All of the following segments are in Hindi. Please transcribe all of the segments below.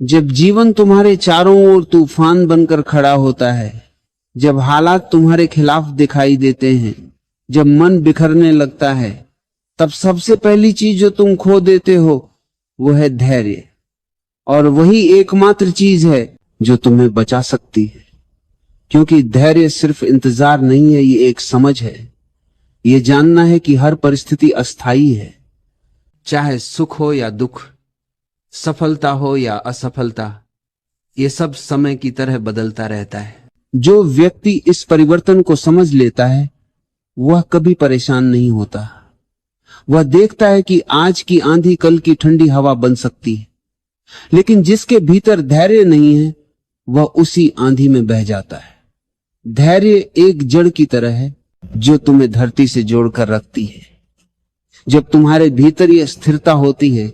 जब जीवन तुम्हारे चारों ओर तूफान बनकर खड़ा होता है, जब हालात तुम्हारे खिलाफ दिखाई देते हैं, जब मन बिखरने लगता है, तब सबसे पहली चीज जो तुम खो देते हो वो है धैर्य। और वही एकमात्र चीज है जो तुम्हें बचा सकती है, क्योंकि धैर्य सिर्फ इंतजार नहीं है, ये एक समझ है। ये जानना है कि हर परिस्थिति अस्थाई है, चाहे सुख हो या दुख, सफलता हो या असफलता, ये सब समय की तरह बदलता रहता है। जो व्यक्ति इस परिवर्तन को समझ लेता है वह कभी परेशान नहीं होता। वह देखता है कि आज की आंधी कल की ठंडी हवा बन सकती है, लेकिन जिसके भीतर धैर्य नहीं है वह उसी आंधी में बह जाता है। धैर्य एक जड़ की तरह है जो तुम्हें धरती से जोड़कर रखती है। जब तुम्हारे भीतर यह स्थिरता होती है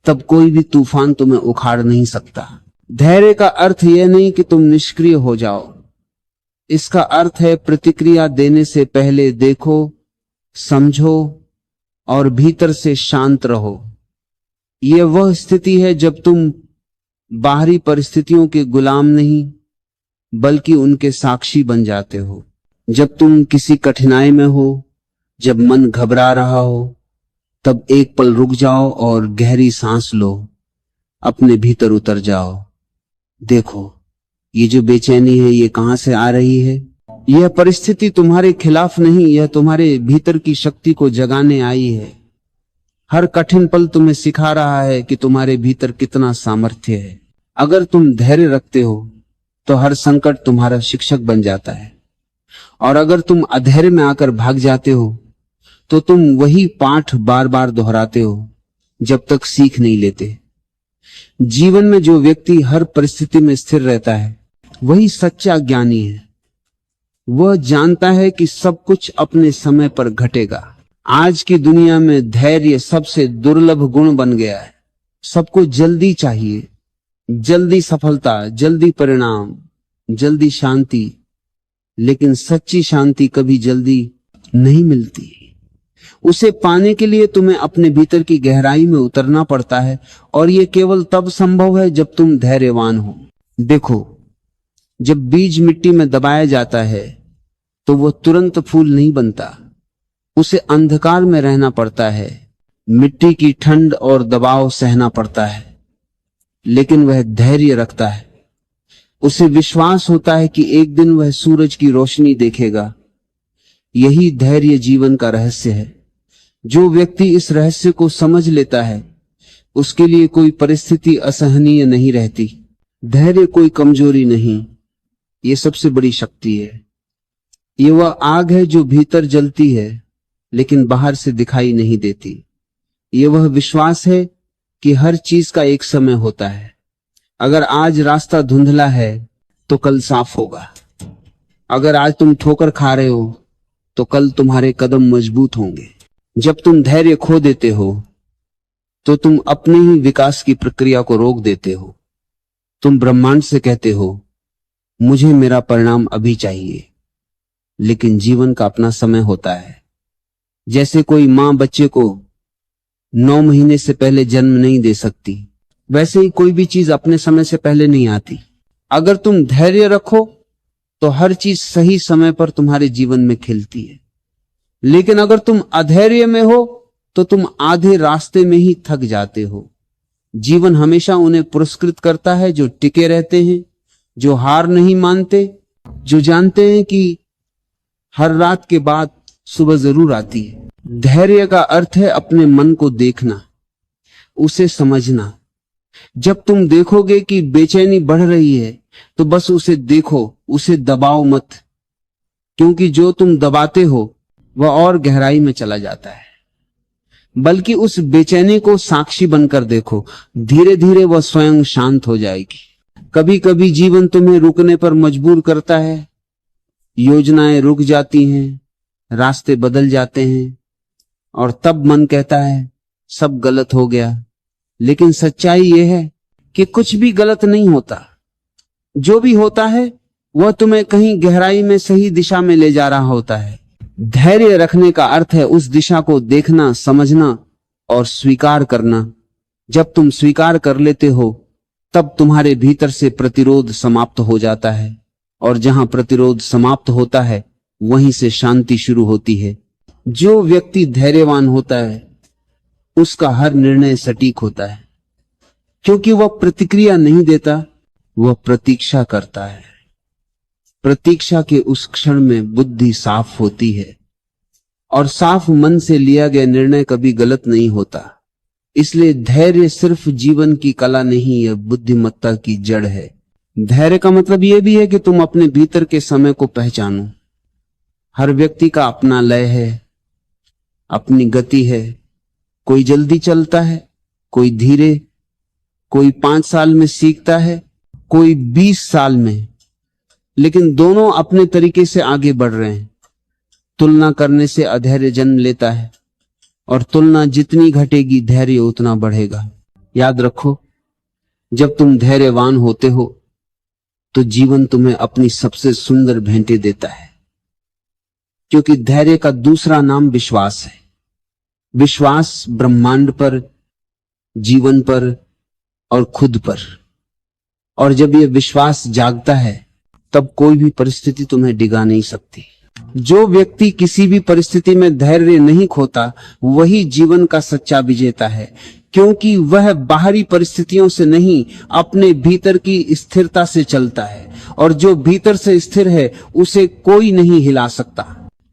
तब कोई भी तूफान तुम्हें उखाड़ नहीं सकता। धैर्य का अर्थ यह नहीं कि तुम निष्क्रिय हो जाओ, इसका अर्थ है प्रतिक्रिया देने से पहले देखो, समझो और भीतर से शांत रहो। यह वह स्थिति है जब तुम बाहरी परिस्थितियों के गुलाम नहीं बल्कि उनके साक्षी बन जाते हो। जब तुम किसी कठिनाई में हो, जब मन घबरा रहा हो, तब एक पल रुक जाओ और गहरी सांस लो, अपने भीतर उतर जाओ। देखो, ये जो बेचैनी है ये कहां से आ रही है? यह परिस्थिति तुम्हारे खिलाफ नहीं, यह तुम्हारे भीतर की शक्ति को जगाने आई है। हर कठिन पल तुम्हें सिखा रहा है कि तुम्हारे भीतर कितना सामर्थ्य है। अगर तुम धैर्य रखते हो तो हर संकट तुम्हारा शिक्षक बन जाता है, और अगर तुम अधैर्य में आकर भाग जाते हो तो तुम वही पाठ बार बार दोहराते हो जब तक सीख नहीं लेते। जीवन में जो व्यक्ति हर परिस्थिति में स्थिर रहता है वही सच्चा ज्ञानी है। वह जानता है कि सब कुछ अपने समय पर घटेगा। आज की दुनिया में धैर्य सबसे दुर्लभ गुण बन गया है। सबको जल्दी चाहिए, जल्दी सफलता, जल्दी परिणाम, जल्दी शांति, लेकिन सच्ची शांति कभी जल्दी नहीं मिलती। उसे पाने के लिए तुम्हें अपने भीतर की गहराई में उतरना पड़ता है, और यह केवल तब संभव है जब तुम धैर्यवान हो। देखो, जब बीज मिट्टी में दबाया जाता है तो वह तुरंत फूल नहीं बनता, उसे अंधकार में रहना पड़ता है, मिट्टी की ठंड और दबाव सहना पड़ता है, लेकिन वह धैर्य रखता है। उसे विश्वास होता है कि एक दिन वह सूरज की रोशनी देखेगा। यही धैर्य जीवन का रहस्य है। जो व्यक्ति इस रहस्य को समझ लेता है उसके लिए कोई परिस्थिति असहनीय नहीं रहती। धैर्य कोई कमजोरी नहीं, ये सबसे बड़ी शक्ति है। ये वह आग है जो भीतर जलती है लेकिन बाहर से दिखाई नहीं देती। ये वह विश्वास है कि हर चीज का एक समय होता है। अगर आज रास्ता धुंधला है तो कल साफ होगा। अगर आज तुम ठोकर खा रहे हो तो कल तुम्हारे कदम मजबूत होंगे। जब तुम धैर्य खो देते हो तो तुम अपने ही विकास की प्रक्रिया को रोक देते हो। तुम ब्रह्मांड से कहते हो, मुझे मेरा परिणाम अभी चाहिए, लेकिन जीवन का अपना समय होता है। जैसे कोई मां बच्चे को 9 महीने से पहले जन्म नहीं दे सकती, वैसे ही कोई भी चीज अपने समय से पहले नहीं आती। अगर तुम धैर्य रखो तो हर चीज सही समय पर तुम्हारे जीवन में खिलती है, लेकिन अगर तुम अधैर्य में हो तो तुम आधे रास्ते में ही थक जाते हो। जीवन हमेशा उन्हें पुरस्कृत करता है जो टिके रहते हैं, जो हार नहीं मानते, जो जानते हैं कि हर रात के बाद सुबह जरूर आती है। धैर्य का अर्थ है अपने मन को देखना, उसे समझना। जब तुम देखोगे कि बेचैनी बढ़ रही है तो बस उसे देखो, उसे दबाओ मत, क्योंकि जो तुम दबाते हो वह और गहराई में चला जाता है। बल्कि उस बेचैनी को साक्षी बनकर देखो, धीरे धीरे वह स्वयं शांत हो जाएगी। कभी कभी जीवन तुम्हें रुकने पर मजबूर करता है। योजनाएं रुक जाती हैं, रास्ते बदल जाते हैं, और तब मन कहता है सब गलत हो गया। लेकिन सच्चाई यह है कि कुछ भी गलत नहीं होता। जो भी होता है वह तुम्हें कहीं गहराई में सही दिशा में ले जा रहा होता है। धैर्य रखने का अर्थ है उस दिशा को देखना, समझना और स्वीकार करना। जब तुम स्वीकार कर लेते हो तब तुम्हारे भीतर से प्रतिरोध समाप्त हो जाता है, और जहां प्रतिरोध समाप्त होता है वहीं से शांति शुरू होती है। जो व्यक्ति धैर्यवान होता है उसका हर निर्णय सटीक होता है, क्योंकि वह प्रतिक्रिया नहीं देता, वह प्रतीक्षा करता है। प्रतीक्षा के उस क्षण में बुद्धि साफ होती है, और साफ मन से लिया गया निर्णय कभी गलत नहीं होता। इसलिए धैर्य सिर्फ जीवन की कला नहीं, यह बुद्धिमत्ता की जड़ है। धैर्य का मतलब यह भी है कि तुम अपने भीतर के समय को पहचानो। हर व्यक्ति का अपना लय है, अपनी गति है। कोई जल्दी चलता है, कोई धीरे, कोई 5 साल में सीखता है, कोई 20 साल में, लेकिन दोनों अपने तरीके से आगे बढ़ रहे हैं। तुलना करने से अधैर्य जन्म लेता है, और तुलना जितनी घटेगी धैर्य उतना बढ़ेगा। याद रखो, जब तुम धैर्यवान होते हो तो जीवन तुम्हें अपनी सबसे सुंदर भेंटें देता है, क्योंकि धैर्य का दूसरा नाम विश्वास है। विश्वास ब्रह्मांड पर, जीवन पर और खुद पर। और जब यह विश्वास जागता है तब कोई भी परिस्थिति तुम्हें डिगा नहीं सकती। जो व्यक्ति किसी भी परिस्थिति में धैर्य नहीं खोता वही जीवन का सच्चा विजेता है, क्योंकि वह बाहरी परिस्थितियों से नहीं, अपने भीतर की स्थिरता से चलता है, और जो भीतर से स्थिर है उसे कोई नहीं हिला सकता।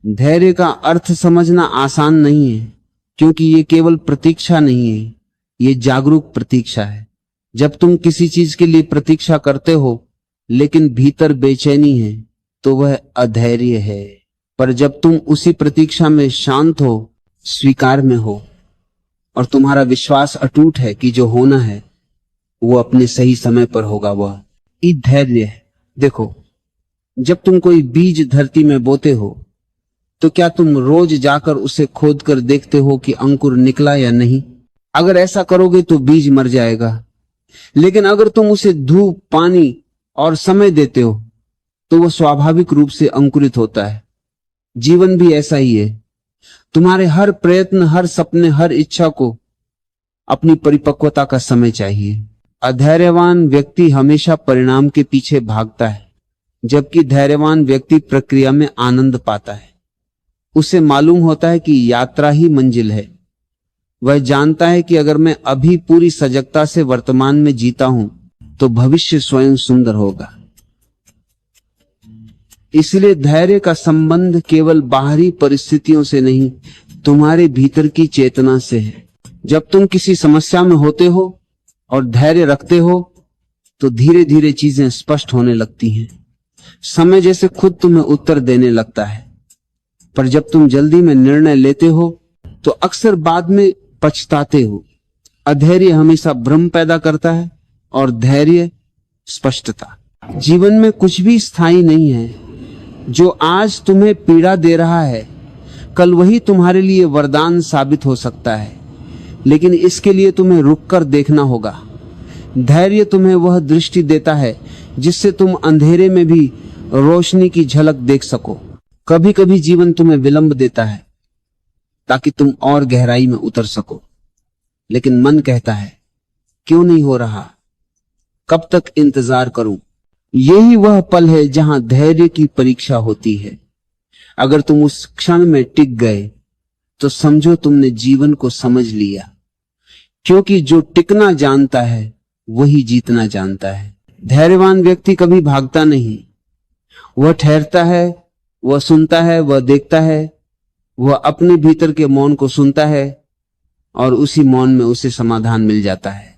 धैर्य का अर्थ समझना आसान नहीं है, क्योंकि ये केवल प्रतीक्षा नहीं है, ये जागरूक प्रतीक्षा है। जब तुम किसी चीज के लिए प्रतीक्षा करते हो लेकिन भीतर बेचैनी है तो वह अधैर्य है। पर जब तुम उसी प्रतीक्षा में शांत हो, स्वीकार में हो, और तुम्हारा विश्वास अटूट है कि जो होना है वो अपने सही समय पर होगा, वह धैर्य है। देखो, जब तुम कोई बीज धरती में बोते हो तो क्या तुम रोज जाकर उसे खोद कर देखते हो कि अंकुर निकला या नहीं? अगर ऐसा करोगे तो बीज मर जाएगा। लेकिन अगर तुम उसे धूप, पानी और समय देते हो तो वह स्वाभाविक रूप से अंकुरित होता है। जीवन भी ऐसा ही है। तुम्हारे हर प्रयत्न, हर सपने, हर इच्छा को अपनी परिपक्वता का समय चाहिए। अधैर्यवान व्यक्ति हमेशा परिणाम के पीछे भागता है, जबकि धैर्यवान व्यक्ति प्रक्रिया में आनंद पाता है। उसे मालूम होता है कि यात्रा ही मंजिल है। वह जानता है कि अगर मैं अभी पूरी सजगता से वर्तमान में जीता हूं तो भविष्य स्वयं सुंदर होगा। इसलिए धैर्य का संबंध केवल बाहरी परिस्थितियों से नहीं, तुम्हारे भीतर की चेतना से है। जब तुम किसी समस्या में होते हो और धैर्य रखते हो तो धीरे धीरे चीजें स्पष्ट होने लगती हैं। समय जैसे खुद तुम्हें उत्तर देने लगता है। पर जब तुम जल्दी में निर्णय लेते हो तो अक्सर बाद में पछताते हो। अधैर्य हमेशा भ्रम पैदा करता है और धैर्य स्पष्टता। जीवन में कुछ भी स्थायी नहीं है। जो आज तुम्हें पीड़ा दे रहा है कल वही तुम्हारे लिए वरदान साबित हो सकता है, लेकिन इसके लिए तुम्हें रुककर देखना होगा। धैर्य तुम्हें वह दृष्टि देता है जिससे तुम अंधेरे में भी रोशनी की झलक देख सको। कभी कभी जीवन तुम्हें विलंब देता है ताकि तुम और गहराई में उतर सको, लेकिन मन कहता है क्यों नहीं हो रहा, कब तक इंतजार करूं। यही वह पल है जहां धैर्य की परीक्षा होती है। अगर तुम उस क्षण में टिक गए तो समझो तुमने जीवन को समझ लिया, क्योंकि जो टिकना जानता है वही जीतना जानता है। धैर्यवान व्यक्ति कभी भागता नहीं, वह ठहरता है, वह सुनता है, वह देखता है, वह अपने भीतर के मौन को सुनता है और उसी मौन में उसे समाधान मिल जाता है।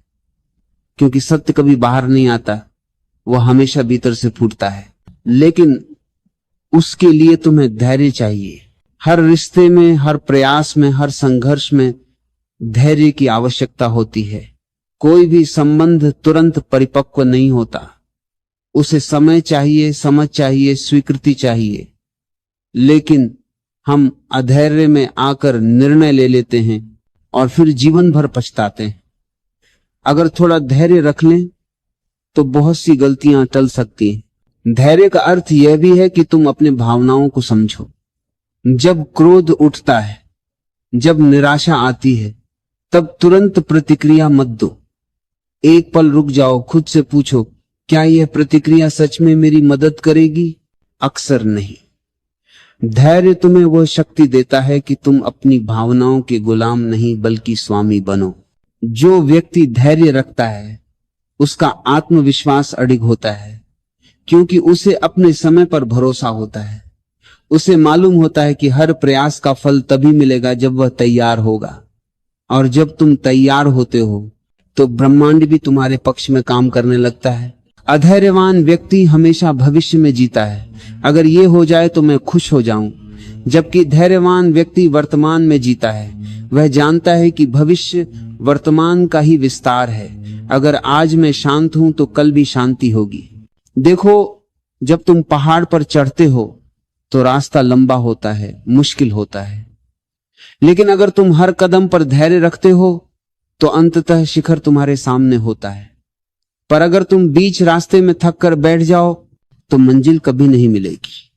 क्योंकि सत्य कभी बाहर नहीं आता, वह हमेशा भीतर से फूटता है। लेकिन उसके लिए तुम्हें धैर्य चाहिए। हर रिश्ते में, हर प्रयास में, हर संघर्ष में धैर्य की आवश्यकता होती है। कोई भी संबंध तुरंत परिपक्व नहीं होता। उसे समय चाहिए, समझ चाहिए, स्वीकृति चाहिए। लेकिन हम अधैर्य में आकर निर्णय ले लेते हैं और फिर जीवन भर पछताते हैं। अगर थोड़ा धैर्य रख लें तो बहुत सी गलतियां टल सकती हैं। धैर्य का अर्थ यह भी है कि तुम अपने भावनाओं को समझो। जब क्रोध उठता है, जब निराशा आती है, तब तुरंत प्रतिक्रिया मत दो। एक पल रुक जाओ, खुद से पूछो, क्या यह प्रतिक्रिया सच में मेरी मदद करेगी? अक्सर नहीं। धैर्य तुम्हें वह शक्ति देता है कि तुम अपनी भावनाओं के गुलाम नहीं बल्कि स्वामी बनो। जो व्यक्ति धैर्य रखता है उसका आत्मविश्वास अडिग होता है, क्योंकि उसे अपने समय पर भरोसा होता है। उसे मालूम होता है कि हर प्रयास का फल तभी मिलेगा जब वह तैयार होगा, और जब तुम तैयार होते हो तो ब्रह्मांड भी तुम्हारे पक्ष में काम करने लगता है। अधैर्यवान व्यक्ति हमेशा भविष्य में जीता है, अगर ये हो जाए तो मैं खुश हो जाऊं, जबकि धैर्यवान व्यक्ति वर्तमान में जीता है। वह जानता है कि भविष्य वर्तमान का ही विस्तार है। अगर आज मैं शांत हूं तो कल भी शांति होगी। देखो, जब तुम पहाड़ पर चढ़ते हो तो रास्ता लंबा होता है, मुश्किल होता है, लेकिन अगर तुम हर कदम पर धैर्य रखते हो तो अंततः शिखर तुम्हारे सामने होता है। पर अगर तुम बीच रास्ते में थक कर बैठ जाओ तो मंजिल कभी नहीं मिलेगी।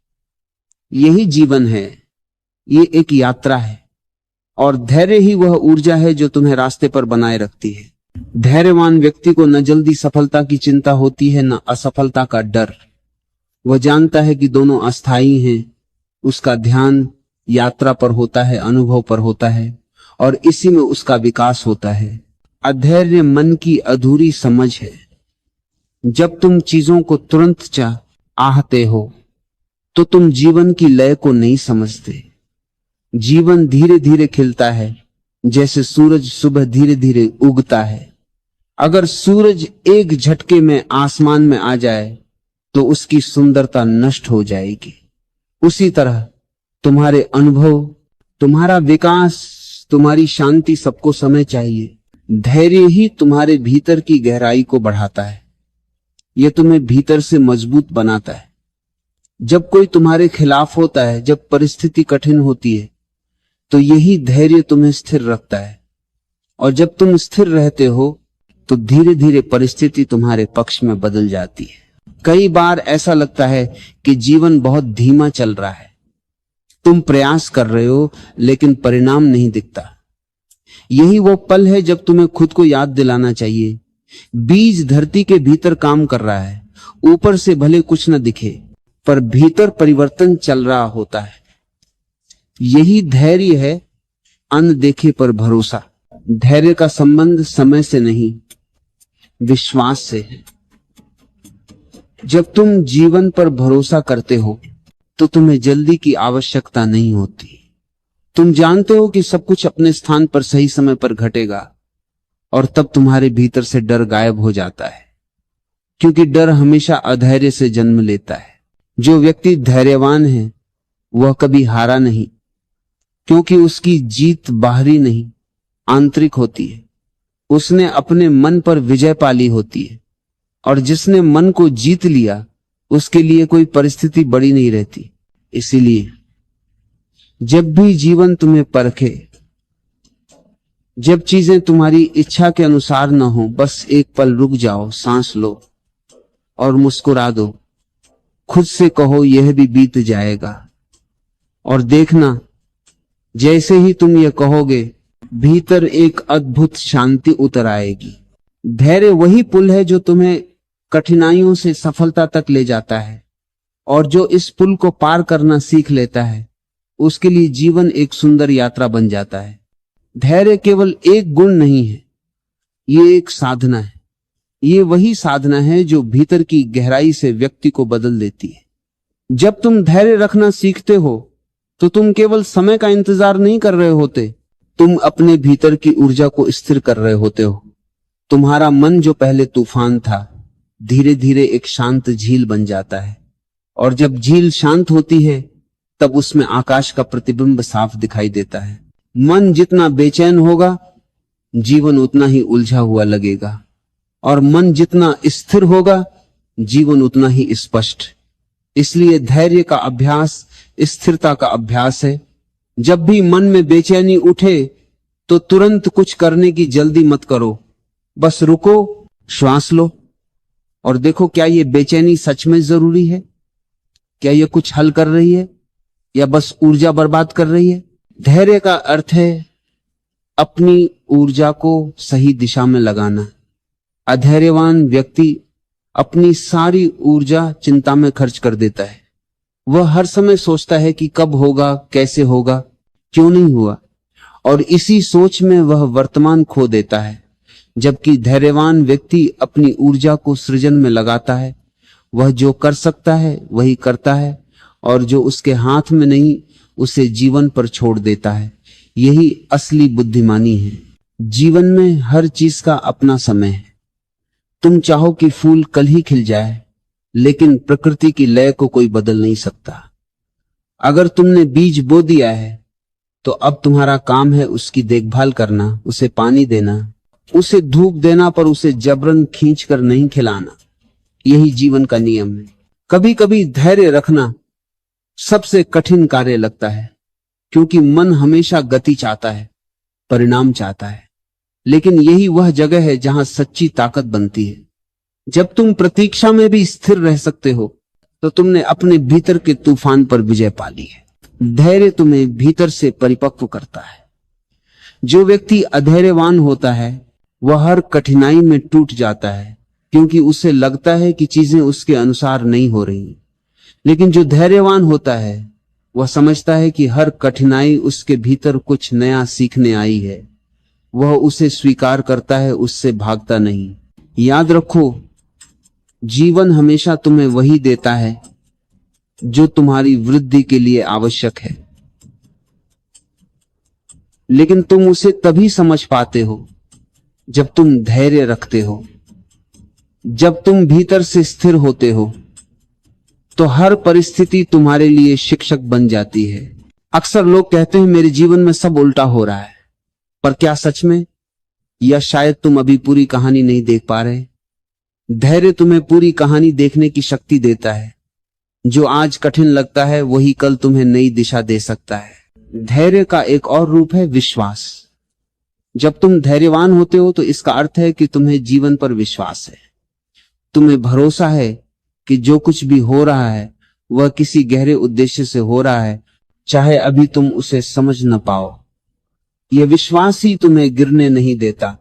यही जीवन है, ये एक यात्रा है, और धैर्य ही वह ऊर्जा है जो तुम्हें रास्ते पर बनाए रखती है। धैर्यवान व्यक्ति को न जल्दी सफलता की चिंता होती है, न असफलता का डर। वह जानता है कि दोनों अस्थायी हैं। उसका ध्यान यात्रा पर होता है, अनुभव पर होता है, और इसी में उसका विकास होता है। अधैर्य मन की अधूरी समझ है। जब तुम चीजों को तुरंत आहते हो तो तुम जीवन की लय को नहीं समझते। जीवन धीरे धीरे खिलता है, जैसे सूरज सुबह धीरे धीरे उगता है। अगर सूरज एक झटके में आसमान में आ जाए तो उसकी सुंदरता नष्ट हो जाएगी। उसी तरह तुम्हारे अनुभव, तुम्हारा विकास, तुम्हारी शांति सबको समय चाहिए। धैर्य ही तुम्हारे भीतर की गहराई को बढ़ाता है। यह तुम्हें भीतर से मजबूत बनाता है। जब कोई तुम्हारे खिलाफ होता है, जब परिस्थिति कठिन होती है, तो यही धैर्य तुम्हें स्थिर रखता है। और जब तुम स्थिर रहते हो तो धीरे धीरे परिस्थिति तुम्हारे पक्ष में बदल जाती है। कई बार ऐसा लगता है कि जीवन बहुत धीमा चल रहा है। तुम प्रयास कर रहे हो लेकिन परिणाम नहीं दिखता। यही वो पल है जब तुम्हें खुद को याद दिलाना चाहिए, बीज धरती के भीतर काम कर रहा है। ऊपर से भले कुछ न दिखे, पर भीतर परिवर्तन चल रहा होता है। यही धैर्य है, अनदेखे पर भरोसा। धैर्य का संबंध समय से नहीं, विश्वास से है। जब तुम जीवन पर भरोसा करते हो तो तुम्हें जल्दी की आवश्यकता नहीं होती। तुम जानते हो कि सब कुछ अपने स्थान पर सही समय पर घटेगा, और तब तुम्हारे भीतर से डर गायब हो जाता है, क्योंकि डर हमेशा अधैर्य से जन्म लेता है। जो व्यक्ति धैर्यवान है वह कभी हारा नहीं, क्योंकि उसकी जीत बाहरी नहीं, आंतरिक होती है। उसने अपने मन पर विजय पाली होती है, और जिसने मन को जीत लिया उसके लिए कोई परिस्थिति बड़ी नहीं रहती। इसीलिए जब भी जीवन तुम्हें परखे, जब चीजें तुम्हारी इच्छा के अनुसार न हो, बस एक पल रुक जाओ, सांस लो और मुस्कुरा दो। खुद से कहो, यह भी बीत जाएगा। और देखना, जैसे ही तुम ये कहोगे, भीतर एक अद्भुत शांति उतर आएगी। धैर्य वही पुल है जो तुम्हें कठिनाइयों से सफलता तक ले जाता है, और जो इस पुल को पार करना सीख लेता है उसके लिए जीवन एक सुंदर यात्रा बन जाता है। धैर्य केवल एक गुण नहीं है, ये एक साधना है। ये वही साधना है जो भीतर की गहराई से व्यक्ति को बदल देती है। जब तुम धैर्य रखना सीखते हो तो तुम केवल समय का इंतजार नहीं कर रहे होते, तुम अपने भीतर की ऊर्जा को स्थिर कर रहे होते हो। तुम्हारा मन जो पहले तूफान था, धीरे धीरे एक शांत झील बन जाता है, और जब झील शांत होती है तब उसमें आकाश का प्रतिबिंब साफ दिखाई देता है। मन जितना बेचैन होगा, जीवन उतना ही उलझा हुआ लगेगा, और मन जितना स्थिर होगा, जीवन उतना ही स्पष्ट। इसलिए धैर्य का अभ्यास स्थिरता का अभ्यास है। जब भी मन में बेचैनी उठे तो तुरंत कुछ करने की जल्दी मत करो, बस रुको, श्वास लो और देखो, क्या ये बेचैनी सच में जरूरी है? क्या ये कुछ हल कर रही है या बस ऊर्जा बर्बाद कर रही है? धैर्य का अर्थ है अपनी ऊर्जा को सही दिशा में लगाना, अधैर्यवान व्यक्ति अपनी सारी ऊर्जा चिंता में खर्च कर देता है। वह हर समय सोचता है कि कब होगा, कैसे होगा, क्यों नहीं हुआ, और इसी सोच में वह वर्तमान खो देता है। जबकि धैर्यवान व्यक्ति अपनी ऊर्जा को सृजन में लगाता है। वह जो कर सकता है वही करता है, और जो उसके हाथ में नहीं उसे जीवन पर छोड़ देता है। यही असली बुद्धिमानी है। जीवन में हर चीज का अपना समय है। तुम चाहो कि फूल कल ही खिल जाए, लेकिन प्रकृति की लय को कोई बदल नहीं सकता। अगर तुमने बीज बो दिया है तो अब तुम्हारा काम है उसकी देखभाल करना, उसे पानी देना, उसे धूप देना, पर उसे जबरन खींचकर नहीं खिलाना। यही जीवन का नियम है। कभी कभी धैर्य रखना सबसे कठिन कार्य लगता है, क्योंकि मन हमेशा गति चाहता है, परिणाम चाहता है। लेकिन यही वह जगह है जहां सच्ची ताकत बनती है। जब तुम प्रतीक्षा में भी स्थिर रह सकते हो तो तुमने अपने भीतर के तूफान पर विजय पा ली है। धैर्य तुम्हें भीतर से परिपक्व करता है। जो व्यक्ति अधैर्यवान होता है वह हर कठिनाई में टूट जाता है, क्योंकि उसे लगता है कि चीजें उसके अनुसार नहीं हो रही। लेकिन जो धैर्यवान होता है वह समझता है कि हर कठिनाई उसके भीतर कुछ नया सीखने आई है। वह उसे स्वीकार करता है, उससे भागता नहीं। याद रखो, जीवन हमेशा तुम्हें वही देता है जो तुम्हारी वृद्धि के लिए आवश्यक है, लेकिन तुम उसे तभी समझ पाते हो जब तुम धैर्य रखते हो। जब तुम भीतर से स्थिर होते हो तो हर परिस्थिति तुम्हारे लिए शिक्षक बन जाती है। अक्सर लोग कहते हैं मेरे जीवन में सब उल्टा हो रहा है, पर क्या सच में? या शायद तुम अभी पूरी कहानी नहीं देख पा रहे। धैर्य तुम्हें पूरी कहानी देखने की शक्ति देता है। जो आज कठिन लगता है वही कल तुम्हें नई दिशा दे सकता है। धैर्य का एक और रूप है विश्वास। जब तुम धैर्यवान होते हो तो इसका अर्थ है कि तुम्हें जीवन पर विश्वास है। तुम्हें भरोसा है कि जो कुछ भी हो रहा है वह किसी गहरे उद्देश्य से हो रहा है, चाहे अभी तुम उसे समझ न पाओ। यह विश्वास ही तुम्हें गिरने नहीं देता,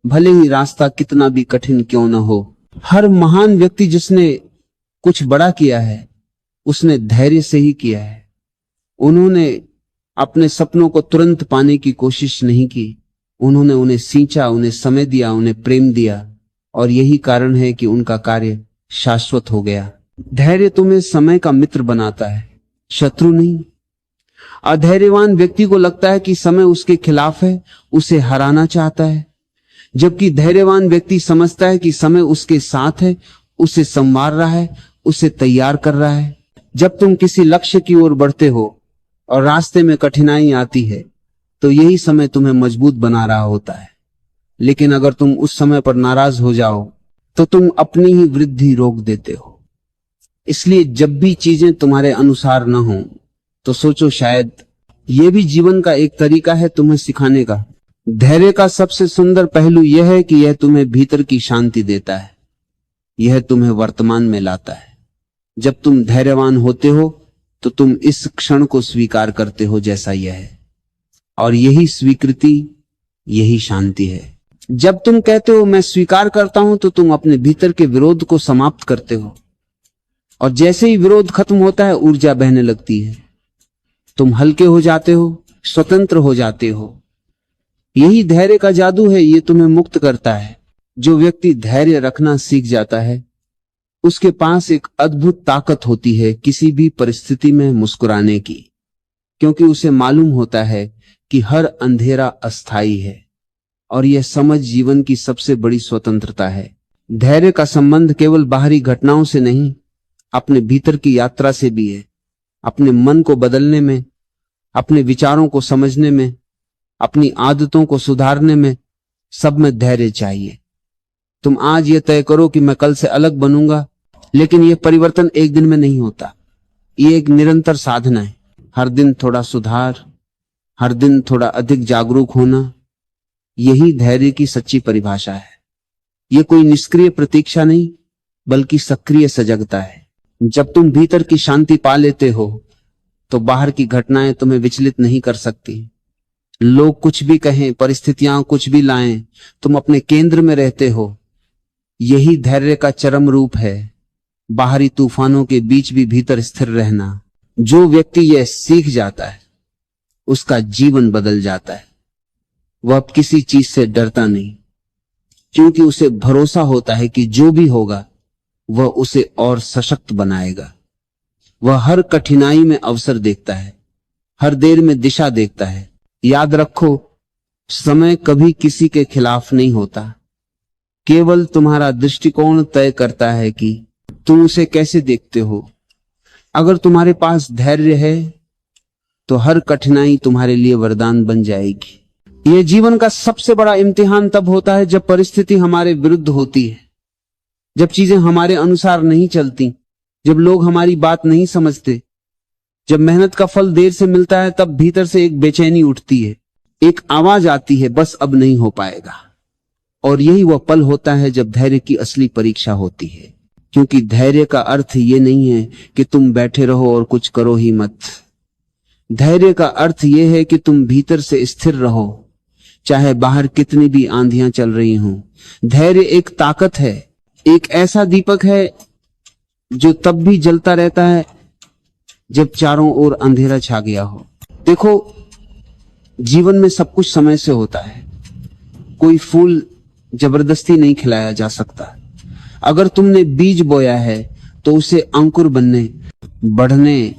भले ही रास्ता कितना भी कठिन क्यों न हो। हर महान व्यक्ति जिसने कुछ बड़ा किया है उसने धैर्य से ही किया है। उन्होंने अपने सपनों को तुरंत पाने की कोशिश नहीं की। उन्होंने उन्हें सींचा, उन्हें समय दिया, उन्हें प्रेम दिया, और यही कारण है कि उनका कार्य शाश्वत हो गया। धैर्य तुम्हें समय का मित्र बनाता है, शत्रु नहीं। अधैर्यवान व्यक्ति को लगता है कि समय उसके खिलाफ है, उसे हराना चाहता है, जबकि धैर्यवान व्यक्ति समझता है कि समय उसके साथ है, उसे संवार रहा है, उसे तैयार कर रहा है। जब तुम किसी लक्ष्य की ओर बढ़ते हो और रास्ते में कठिनाई आती है तो यही समय तुम्हें मजबूत बना रहा होता है। लेकिन अगर तुम उस समय पर नाराज हो जाओ तो तुम अपनी ही वृद्धि रोक देते हो। इसलिए जब भी चीजें तुम्हारे अनुसार न हो तो सोचो, शायद यह भी जीवन का एक तरीका है तुम्हें सिखाने का। धैर्य का सबसे सुंदर पहलू यह है कि यह तुम्हें भीतर की शांति देता है। यह तुम्हें वर्तमान में लाता है। जब तुम धैर्यवान होते हो तो तुम इस क्षण को स्वीकार करते हो जैसा यह है, और यही स्वीकृति, यही शांति है। जब तुम कहते हो मैं स्वीकार करता हूं तो तुम अपने भीतर के विरोध को समाप्त करते हो, और जैसे ही विरोध खत्म होता है ऊर्जा बहने लगती है। तुम हल्के हो जाते हो, स्वतंत्र हो जाते हो। यही धैर्य का जादू है, ये तुम्हें मुक्त करता है। जो व्यक्ति धैर्य रखना सीख जाता है उसके पास एक अद्भुत ताकत होती है किसी भी परिस्थिति में मुस्कुराने की, क्योंकि उसे मालूम होता है कि हर अंधेरा अस्थाई है, और यह समझ जीवन की सबसे बड़ी स्वतंत्रता है। धैर्य का संबंध केवल बाहरी घटनाओं से नहीं, अपने भीतर की यात्रा से भी है। अपने मन को बदलने में, अपने विचारों को समझने में, अपनी आदतों को सुधारने में, सब में धैर्य चाहिए। तुम आज ये तय करो कि मैं कल से अलग बनूंगा, लेकिन यह परिवर्तन एक दिन में नहीं होता। ये एक निरंतर साधना है। हर दिन थोड़ा सुधार, हर दिन थोड़ा अधिक जागरूक होना, यही धैर्य की सच्ची परिभाषा है। यह कोई निष्क्रिय प्रतीक्षा नहीं, बल्कि सक्रिय सजगता है। जब तुम भीतर की शांति पा लेते हो तो बाहर की घटनाएं तुम्हें विचलित नहीं कर सकती। लोग कुछ भी कहें, परिस्थितियां कुछ भी लाएं, तुम अपने केंद्र में रहते हो। यही धैर्य का चरम रूप है, बाहरी तूफानों के बीच भी भीतर स्थिर रहना। जो व्यक्ति यह सीख जाता है उसका जीवन बदल जाता है। वह अब किसी चीज से डरता नहीं, क्योंकि उसे भरोसा होता है कि जो भी होगा वह उसे और सशक्त बनाएगा। वह हर कठिनाई में अवसर देखता है, हर देर में दिशा देखता है। याद रखो, समय कभी किसी के खिलाफ नहीं होता, केवल तुम्हारा दृष्टिकोण तय करता है कि तुम उसे कैसे देखते हो। अगर तुम्हारे पास धैर्य है तो हर कठिनाई तुम्हारे लिए वरदान बन जाएगी। यह जीवन का सबसे बड़ा इम्तिहान तब होता है जब परिस्थिति हमारे विरुद्ध होती है, जब चीजें हमारे अनुसार नहीं चलती, जब लोग हमारी बात नहीं समझते, जब मेहनत का फल देर से मिलता है, तब भीतर से एक बेचैनी उठती है, एक आवाज आती है, बस अब नहीं हो पाएगा। और यही वह पल होता है जब धैर्य की असली परीक्षा होती है, क्योंकि धैर्य का अर्थ ये नहीं है कि तुम बैठे रहो और कुछ करो ही मत। धैर्य का अर्थ यह है कि तुम भीतर से स्थिर रहो, चाहे बाहर कितनी भी आंधियां चल रही हों। धैर्य एक ताकत है, एक ऐसा दीपक है जो तब भी जलता रहता है जब चारों ओर अंधेरा छा गया हो। देखो, जीवन में सब कुछ समय से होता है। कोई फूल जबरदस्ती नहीं खिलाया जा सकता। अगर तुमने बीज बोया है तो उसे अंकुर बनने, बढ़ने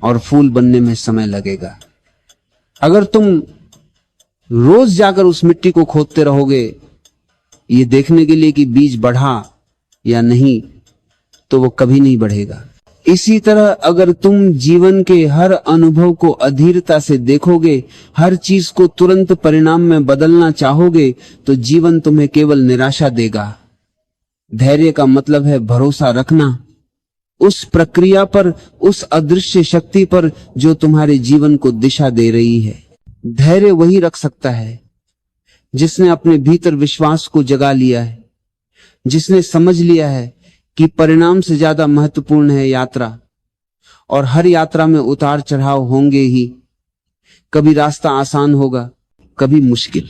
और फूल बनने में समय लगेगा। अगर तुम रोज जाकर उस मिट्टी को खोदते रहोगे ये देखने के लिए कि बीज बढ़ा या नहीं, तो वो कभी नहीं बढ़ेगा। इसी तरह अगर तुम जीवन के हर अनुभव को अधीरता से देखोगे, हर चीज को तुरंत परिणाम में बदलना चाहोगे, तो जीवन तुम्हें केवल निराशा देगा। धैर्य का मतलब है भरोसा रखना उस प्रक्रिया पर, उस अदृश्य शक्ति पर जो तुम्हारे जीवन को दिशा दे रही है। धैर्य वही रख सकता है जिसने अपने भीतर विश्वास को जगा लिया है, जिसने समझ लिया है कि परिणाम से ज्यादा महत्वपूर्ण है यात्रा, और हर यात्रा में उतार चढ़ाव होंगे ही। कभी रास्ता आसान होगा, कभी मुश्किल,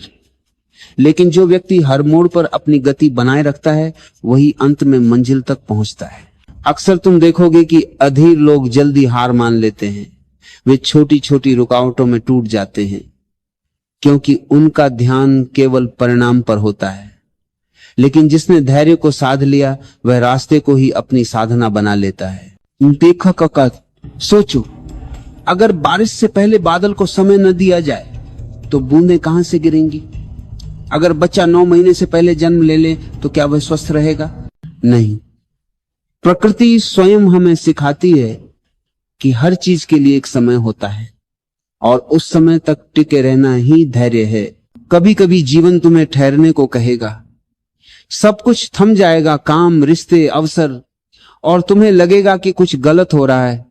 लेकिन जो व्यक्ति हर मोड़ पर अपनी गति बनाए रखता है वही अंत में मंजिल तक पहुंचता है। अक्सर तुम देखोगे कि अधीर लोग जल्दी हार मान लेते हैं। वे छोटी छोटी रुकावटों में टूट जाते हैं, क्योंकि उनका ध्यान केवल परिणाम पर होता है। लेकिन जिसने धैर्य को साध लिया वह रास्ते को ही अपनी साधना बना लेता है। देखा काका, सोचो, अगर बारिश से पहले बादल को समय न दिया जाए तो बूंदें कहां से गिरेंगी? अगर बच्चा 9 महीने से पहले जन्म ले ले तो क्या वह स्वस्थ रहेगा? नहीं। प्रकृति स्वयं हमें सिखाती है कि हर चीज के लिए एक समय होता है और उस समय तक टिके रहना ही धैर्य है। कभी कभी जीवन तुम्हें ठहरने को कहेगा, सब कुछ थम जाएगा, काम, रिश्ते, अवसर, और तुम्हें लगेगा कि कुछ गलत हो रहा है।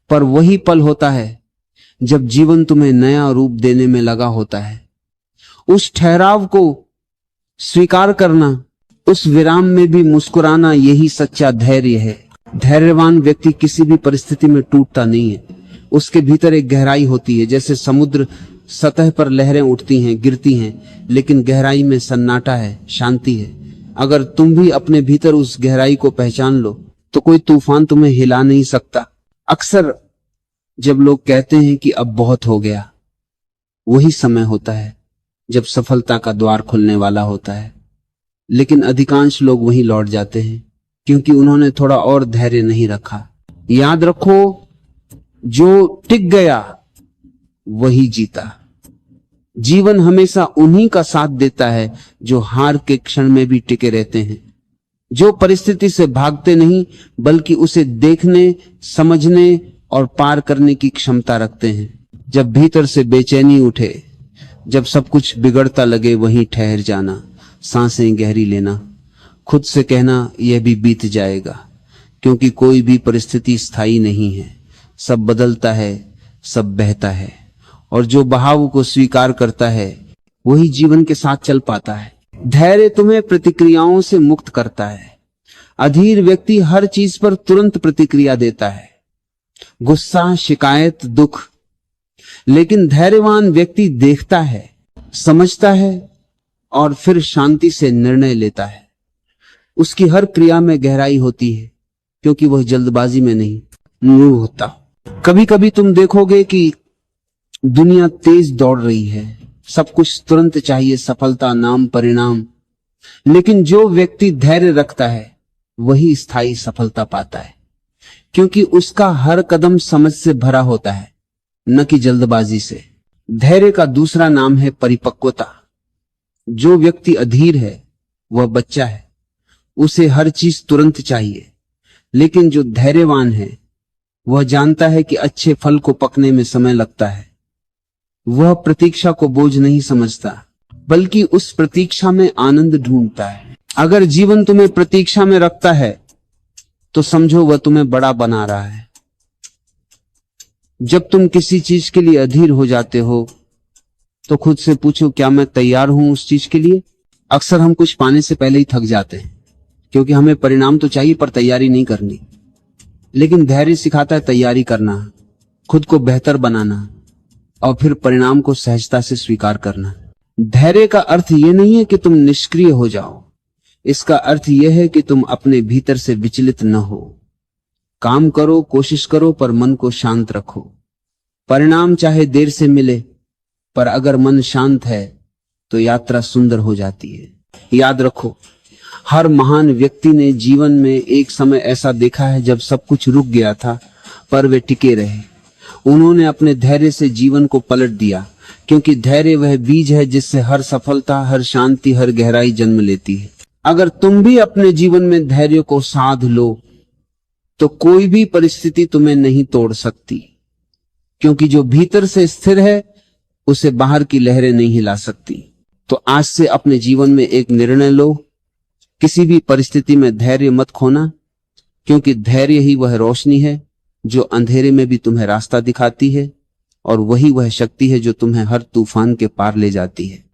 पर वही पल होता है जब जीवन तुम्हें नया रूप देने में लगा होता है। उस ठहराव को स्वीकार करना, उस विराम में भी मुस्कुराना, यही सच्चा धैर्य है। धैर्यवान व्यक्ति किसी भी परिस्थिति में टूटता नहीं है। उसके भीतर एक गहराई होती है, जैसे समुद्र सतह पर लहरें उठती हैं, गिरती हैं, लेकिन गहराई में सन्नाटा है, शांति है। अगर तुम भी अपने भीतर उस गहराई को पहचान लो तो कोई तूफान तुम्हें हिला नहीं सकता। अक्सर जब लोग कहते हैं कि अब बहुत हो गया, वही समय होता है जब सफलता का द्वार खुलने वाला होता है। लेकिन अधिकांश लोग वहीं लौट जाते हैं क्योंकि उन्होंने थोड़ा और धैर्य नहीं रखा। याद रखो, जो टिक गया वही जीता। जीवन हमेशा उन्हीं का साथ देता है जो हार के क्षण में भी टिके रहते हैं, जो परिस्थिति से भागते नहीं बल्कि उसे देखने, समझने और पार करने की क्षमता रखते हैं। जब भीतर से बेचैनी उठे, जब सब कुछ बिगड़ता लगे, वहीं ठहर जाना, सांसें गहरी लेना, खुद से कहना यह भी बीत जाएगा, क्योंकि कोई भी परिस्थिति स्थायी नहीं है। सब बदलता है, सब बहता है, और जो बहाव को स्वीकार करता है वही जीवन के साथ चल पाता है। धैर्य तुम्हें प्रतिक्रियाओं से मुक्त करता है। अधीर व्यक्ति हर चीज पर तुरंत प्रतिक्रिया देता है, गुस्सा, शिकायत, दुख। लेकिन धैर्यवान व्यक्ति देखता है, समझता है और फिर शांति से निर्णय लेता है। उसकी हर क्रिया में गहराई होती है, क्योंकि वह जल्दबाजी में नहीं मूड होता। कभी कभी तुम देखोगे कि दुनिया तेज दौड़ रही है, सब कुछ तुरंत चाहिए, सफलता, नाम, परिणाम। लेकिन जो व्यक्ति धैर्य रखता है वही स्थायी सफलता पाता है, क्योंकि उसका हर कदम समझ से भरा होता है, न कि जल्दबाजी से। धैर्य का दूसरा नाम है परिपक्वता। जो व्यक्ति अधीर है वह बच्चा है, उसे हर चीज तुरंत चाहिए। लेकिन जो धैर्यवान है वह जानता है कि अच्छे फल को पकने में समय लगता है। वह प्रतीक्षा को बोझ नहीं समझता, बल्कि उस प्रतीक्षा में आनंद ढूंढता है। अगर जीवन तुम्हें प्रतीक्षा में रखता है तो समझो वह तुम्हें बड़ा बना रहा है। जब तुम किसी चीज के लिए अधीर हो जाते हो तो खुद से पूछो, क्या मैं तैयार हूं उस चीज के लिए? अक्सर हम कुछ पाने से पहले ही थक जाते हैं, क्योंकि हमें परिणाम तो चाहिए पर तैयारी नहीं करनी। लेकिन धैर्य सिखाता है तैयारी करना, खुद को बेहतर बनाना और फिर परिणाम को सहजता से स्वीकार करना। धैर्य का अर्थ यह नहीं है कि तुम निष्क्रिय हो जाओ, इसका अर्थ यह है कि तुम अपने भीतर से विचलित न हो। काम करो, कोशिश करो, पर मन को शांत रखो। परिणाम चाहे देर से मिले, पर अगर मन शांत है तो यात्रा सुंदर हो जाती है। याद रखो, हर महान व्यक्ति ने जीवन में एक समय ऐसा देखा है जब सब कुछ रुक गया था, पर वे टिके रहे। उन्होंने अपने धैर्य से जीवन को पलट दिया, क्योंकि धैर्य वह बीज है जिससे हर सफलता, हर शांति, हर गहराई जन्म लेती है। अगर तुम भी अपने जीवन में धैर्य को साध लो तो कोई भी परिस्थिति तुम्हें नहीं तोड़ सकती, क्योंकि जो भीतर से स्थिर है उसे बाहर की लहरें नहीं हिला सकती। तो आज से अपने जीवन में एक निर्णय लो, किसी भी परिस्थिति में धैर्य मत खोना, क्योंकि धैर्य ही वह रोशनी है जो अंधेरे में भी तुम्हें रास्ता दिखाती है, और वही वह शक्ति है जो तुम्हें हर तूफान के पार ले जाती है।